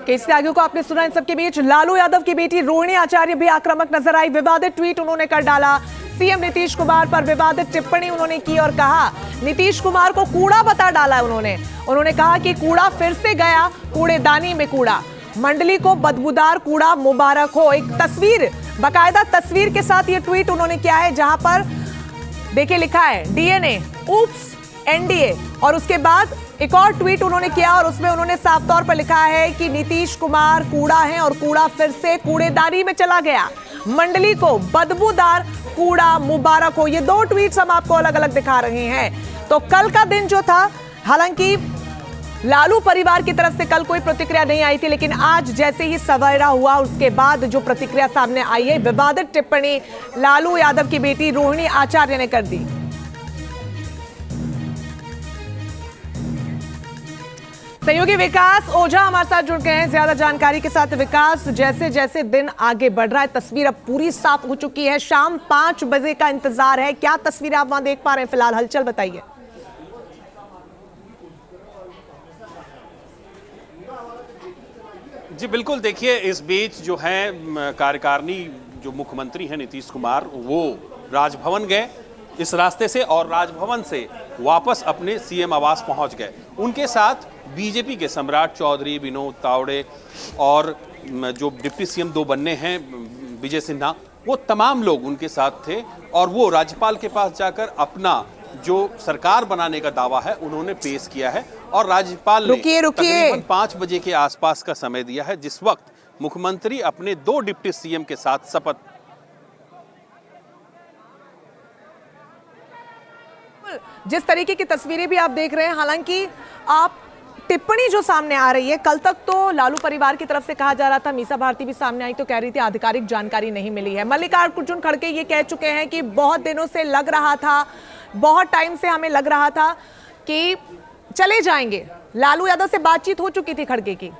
केसी त्यागी को आपने सुना। इन सबके बीच लालू यादव की बेटी रोहिणी आचार्य भी आक्रामक नजर आई। विवादित ट्वीट उन्होंने कर डाला। सीएम नीतीश कुमार पर विवादित टिप्पणी उन्होंने की और कहा नीतीश कुमार को कूड़ा बता डाला उन्होंने कहा कि कूड़ा फिर से गया कूड़ेदानी में कूड़ा, मंडली को बदबूदार कूड़ा मुबारक हो। एक तस्वीर, बाकायदा तस्वीर के साथ ये ट्वीट उन्होंने किया है जहां पर देखिए लिखा है डीएनए ऊप्स एनडीए, और उसके बाद एक और ट्वीट उन्होंने किया और उसमें उन्होंने साफ तौर पर लिखा है कि नीतीश कुमार कूड़ा है और कूड़ा फिर से कूड़ेदानी में चला गया, मंडली को बदबूदार कूड़ा मुबारक हो। ये दो ट्वीट्स हम आपको अलग अलग दिखा रहे हैं। तो कल का दिन जो था, हालांकि लालू परिवार की तरफ से कल कोई प्रतिक्रिया नहीं आई थी, लेकिन आज जैसे ही सवेरा हुआ उसके बाद जो प्रतिक्रिया सामने आई है, विवादित टिप्पणी लालू यादव की बेटी रोहिणी आचार्य ने कर दी। सहयोगी विकास ओझा हमारे साथ जुड़ गए हैं ज्यादा जानकारी के साथ। विकास, जैसे जैसे दिन आगे बढ़ रहा है तस्वीर अब पूरी साफ हो चुकी है, शाम 5 बजे का इंतजार है, क्या तस्वीर आप वहां देख पा रहे हैं फिलहाल? हलचल बताइए। जी बिल्कुल, देखिए इस बीच जो है कार्यकारिणी जो मुख्यमंत्री हैं नीतीश कुमार, वो राजभवन गए इस रास्ते से और राजभवन से वापस अपने सीएम आवास पहुंच गए। उनके साथ बीजेपी के सम्राट चौधरी, विनोद तावड़े और जो डिप्टी सीएम 2 बनने हैं विजय सिन्हा, वो तमाम लोग उनके साथ थे और वो राज्यपाल के पास जाकर अपना जो सरकार बनाने का दावा है उन्होंने पेश किया है और राज्यपाल ने तकरीबन 5 बजे के आसपास का समय दिया है, जिस वक्त मुख्यमंत्री अपने 2 डिप्टी सीएम के साथ शपथ। जिस तरीके की तस्वीरें भी आप देख रहे हैं, हालांकि आप टिप्पणी जो सामने आ रही है, कल तक तो लालू परिवार की तरफ से कहा जा रहा था, मीसा भारती भी सामने आई तो कह रही थी आधिकारिक जानकारी नहीं मिली है। मल्लिकार्जुन खड़गे ये कह चुके हैं कि बहुत दिनों से लग रहा था, बहुत टाइम से हमें लग रहा था कि चले जाएंगे। लालू यादव से बातचीत हो चुकी थी खड़गे की।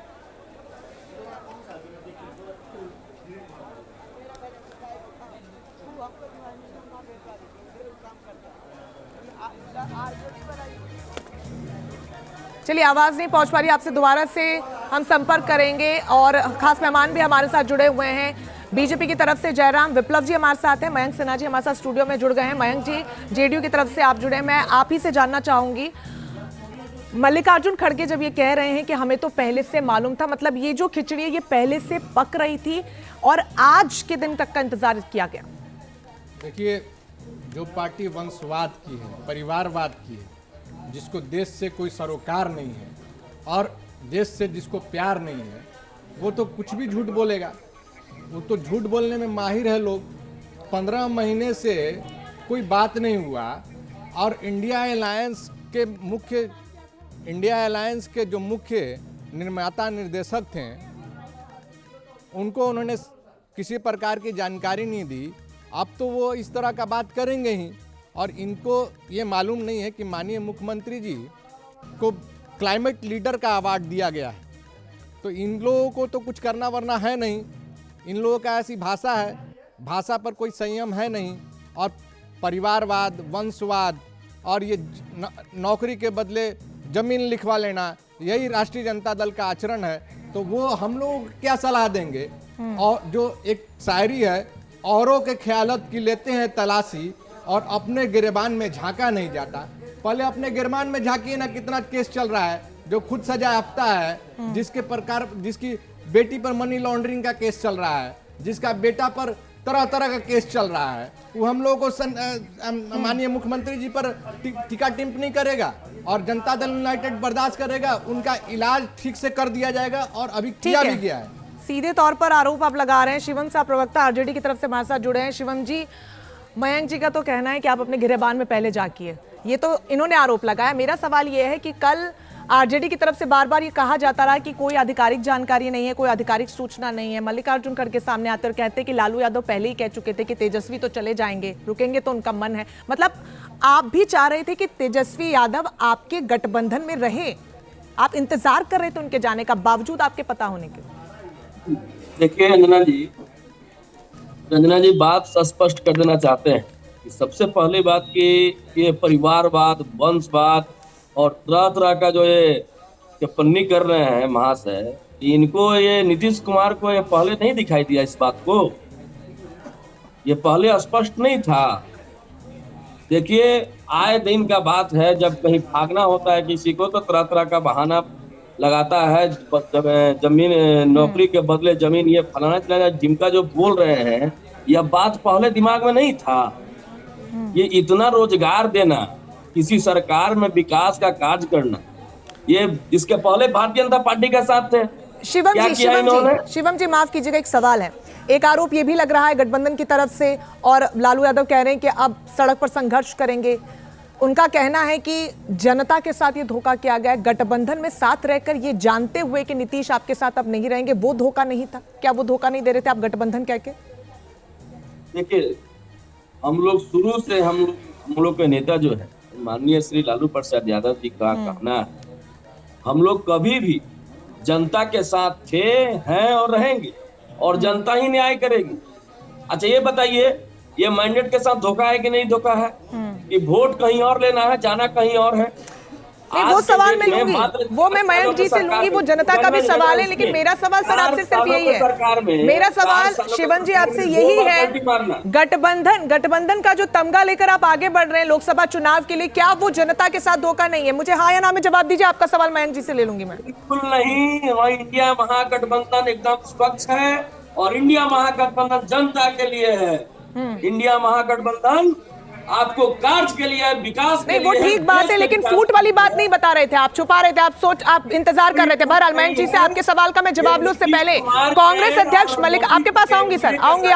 चलिए, आवाज नहीं पहुंच पा रही, आपसे दोबारा से हम संपर्क करेंगे। और खास मेहमान भी हमारे साथ जुड़े हुए हैं बीजेपी की तरफ से जयराम विप्लव जी हमारे साथ हैं, मयंक सिन्हा जी हमारे साथ स्टूडियो में जुड़ गए हैं। मयंक जी, जेडीयू की तरफ से आप जुड़े हैं, मैं आप ही से जानना चाहूंगी, मल्लिकार्जुन खड़गे जब ये कह रहे हैं कि हमें तो पहले से मालूम था, मतलब ये जो खिचड़ी है ये पहले से पक रही थी और आज के दिन तक का इंतजार किया गया? देखिए, जो पार्टी वंशवाद की है, परिवारवाद की है, जिसको देश से कोई सरोकार नहीं है और देश से जिसको प्यार नहीं है, वो तो कुछ भी झूठ बोलेगा। वो तो झूठ बोलने में माहिर है लोग। 15 महीने से कोई बात नहीं हुआ और इंडिया अलायंस के जो मुख्य निर्माता निर्देशक थे, उनको उन्होंने किसी प्रकार की जानकारी नहीं दी। अब तो वो इस तरह का बात करेंगे ही। और इनको ये मालूम नहीं है कि माननीय मुख्यमंत्री जी को क्लाइमेट लीडर का अवार्ड दिया गया है, तो इन लोगों को तो कुछ करना वरना है नहीं। इन लोगों का ऐसी भाषा है, भाषा पर कोई संयम है नहीं। और परिवारवाद, वंशवाद और ये नौकरी के बदले जमीन लिखवा लेना, यही राष्ट्रीय जनता दल का आचरण है। तो वो हम लोग क्या सलाह देंगे? और जो एक शायरी है, औरों के ख्यालत की लेते हैं तलाशी और अपने गिरबान में झांका नहीं जाता। पहले अपने गिरबान में झांकिए ना, कितना केस चल रहा है, जो खुद सजा याफ्ता है, जिसकी बेटी पर मनी लॉन्ड्रिंग का केस चल रहा है, जिसका बेटा पर तरह तरह का केस चल रहा है, वो हम लोगों को माननीय मुख्यमंत्री जी पर टीका टिप्पणी करेगा और जनता दल यूनाइटेड बर्दाश्त करेगा। उनका इलाज ठीक से कर दिया जाएगा और अभी किया भी गया है। सीधे तौर पर आरोप आप लगा रहे हैं। शिवम साहब, प्रवक्ता आरजेडी की तरफ से हमारे साथ जुड़े हैं। शिवम जी, मयंक जी का तो कहना है कि आप अपने गिरेबान में पहले झांकिए, ये तो इन्होंने आरोप लगाया। मेरा सवाल ये है कि कल आरजेडी की तरफ से बार बार ये कहा जाता रहा कि कोई आधिकारिक जानकारी नहीं है, कोई आधिकारिक सूचना नहीं है। मल्लिकार्जुन खड़गे सामने आते और कहते कि लालू यादव पहले ही कह चुके थे कि तेजस्वी तो चले जाएंगे, रुकेंगे तो उनका मन है। मतलब आप भी चाह रहे थे कि तेजस्वी यादव आपके गठबंधन में रहे, आप इंतजार कर रहे थे उनके जाने का, बावजूद आपके पता होने के। देखिए रंजना जी बात स्पष्ट कर देना चाहते हैं कि सबसे पहली बात कि ये परिवारवाद, वंशवाद और तरह तरह का जो ये टिप्पणी कर रहे हैं महाशय, इनको ये नीतीश कुमार को ये पहले नहीं दिखाई दिया इस बात को, ये पहले स्पष्ट नहीं था। देखिए आए दिन का बात है, जब कहीं भागना होता है किसी को तो तरह तरह का बहाना लगाता है, जमीन नौकरी के बदले जमीन, ये फलाना चलाना, जिनका जो बोल रहे हैं यह बात पहले दिमाग में नहीं था। ये इतना रोजगार देना, किसी सरकार में विकास का कार्य करना, ये इसके पहले भारतीय जनता पार्टी के साथ थे। शिवम जी माफ कीजिएगा, एक सवाल है। एक आरोप ये भी लग रहा है गठबंधन की तरफ से, और लालू यादव कह रहे हैं कि अब सड़क पर संघर्ष करेंगे। उनका कहना है कि जनता के साथ ये धोखा किया गया है, गठबंधन में साथ रहकर ये जानते हुए कि नीतीश आपके साथ अब नहीं रहेंगे, वो धोखा नहीं था क्या? वो धोखा नहीं दे रहे थे आप गठबंधन कह के? देखिए हम लोग शुरू से हम लोग के नेता जो है माननीय श्री लालू प्रसाद यादव जी का कहना है, हम लोग कभी भी जनता के साथ थे, हैं और रहेंगे, और जनता ही न्याय करेगी। अच्छा ये बताइए, ये मैंडेट के साथ धोखा है कि नहीं धोखा है? कि वोट कहीं और लेना है, जाना कहीं और है। नहीं, वो सवाल मैं लूंगी, वो मैं मयंक जी से लूंगी, वो जनता का भी सवाल है। लेकिन मेरा सवाल सर आपसे सिर्फ यही है, मेरा सवाल शिवन जी आपसे यही है, गठबंधन का जो तमगा लेकर आप आगे बढ़ रहे हैं लोकसभा चुनाव के लिए, क्या वो जनता के साथ धोखा नहीं है? मुझे हाँ या ना में जवाब दीजिए। आपका सवाल मयंक जी से ले लूंगी मैं। बिल्कुल नहीं, वहाँ इंडिया महागठबंधन एकदम स्वच्छ है, और इंडिया महागठबंधन जनता के लिए है। इंडिया महागठबंधन आपको कार्य के लिए, विकास के लिए। वो ठीक बात है, लेकिन फूट वाली बात नहीं बता रहे थे, आप छुपा रहे थे, आप इंतजार कर रहे थे। बहरहाल मयंक जी से आपके सवाल का मैं जवाब लूं उससे पहले कांग्रेस अध्यक्ष मल्लिकार्जुन, आपके पास आऊंगी सर, आऊंगी।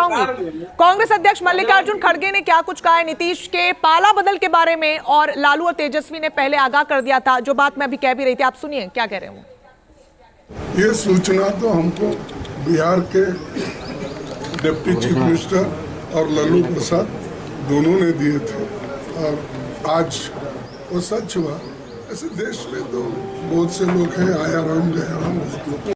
कांग्रेस अध्यक्ष मल्लिकार्जुन खड़गे ने क्या कुछ कहा है नीतीश के पाला बदल के बारे में, और लालू और तेजस्वी ने पहले आगाह कर दिया था, जो बात मैं अभी कह भी रही थी, आप सुनिए क्या कह रहे हैं वो। ये सूचना तो हमको बिहार के डिप्टी चीफ मिनिस्टर और लालू प्रसाद दोनों ने दिए थे, और आज वो सच हुआ। ऐसे देश में तो बहुत से लोग हैं, आया राम गया राम।